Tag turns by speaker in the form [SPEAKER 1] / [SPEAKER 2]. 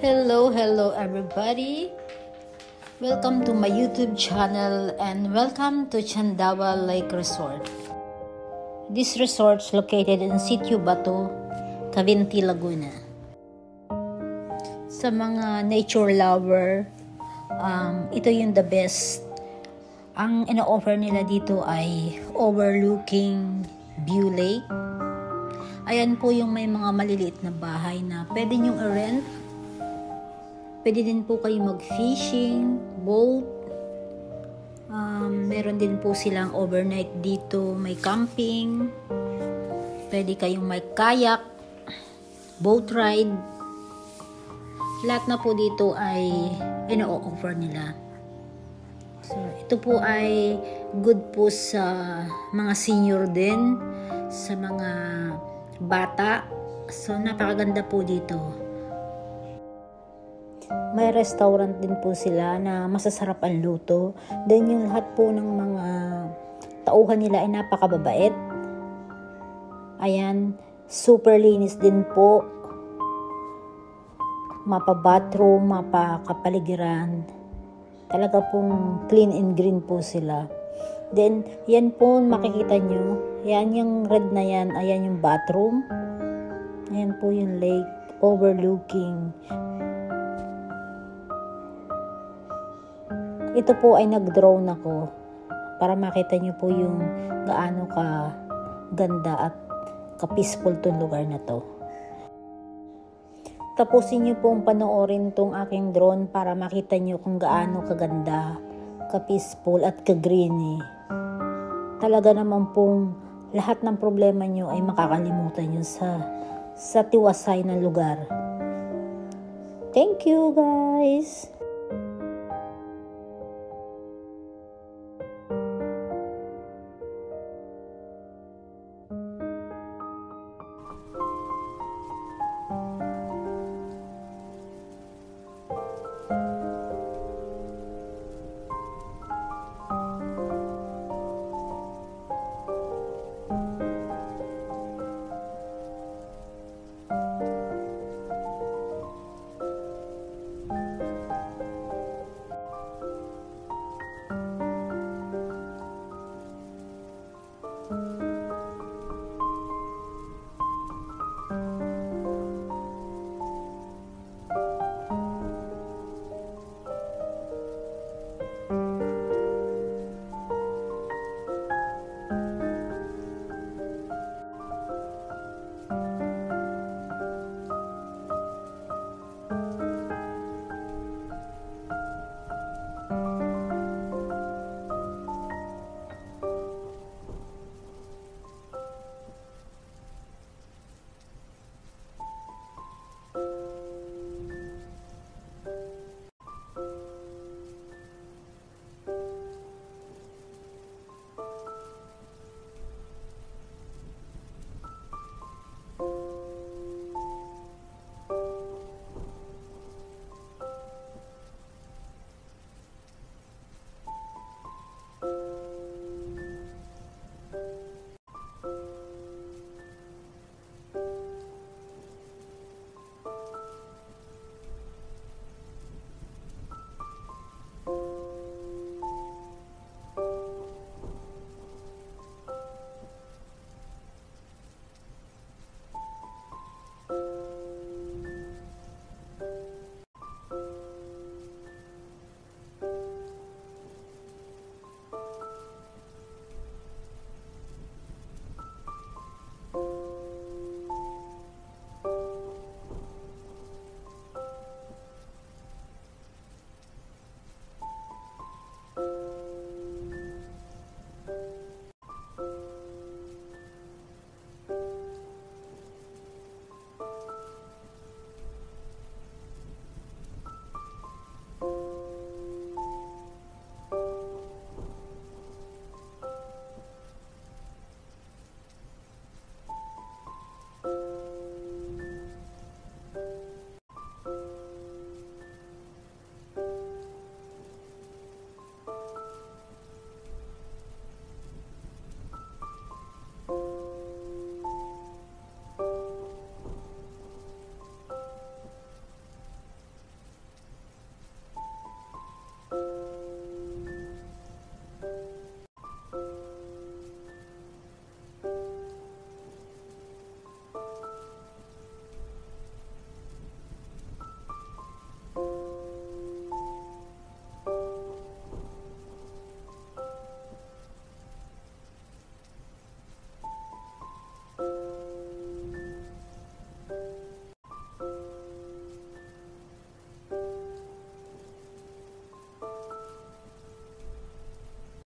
[SPEAKER 1] Hello everybody. Welcome to my YouTube channel and welcome to Chandawa Lake Resort. This resort is located in Sitio Bato, Cavinti, Laguna. Sa mga nature lover, ito yung the best. Ang ino-offer nila dito ay overlooking view lake. Ayan po yung may mga maliliit na bahay na pwede nyong i-rent. Pwede din po kayo mag-fishing, boat. Meron din po silang overnight dito. May camping. Pwede kayong may kayak, boat ride. Lahat na po dito ay ino-offer nila. So, ito po ay good po sa mga senior din, sa mga bata. So, napakaganda po dito. May restaurant din po sila na masasarap ang luto. Then yung lahat po ng mga tauhan nila ay napakababait. Ayan, super linis din po. Mapa-bathroom, mapa-kapaligiran. Talaga pong clean and green po sila. Then, yan po makikita nyo. Yan yung red na yan. Ayan yung bathroom. Ayan po yung lake overlooking. Ito po ay nag-drone ako para makita nyo po yung gaano ka ganda at ka-peaceful tong lugar na to. Tapusin nyo pong panoorin tong aking drone para makita nyo kung gaano kaganda, ka-peaceful at ka-greeny. Talaga naman pong lahat ng problema nyo ay makakalimutan nyo sa tiwasay na lugar. Thank you guys!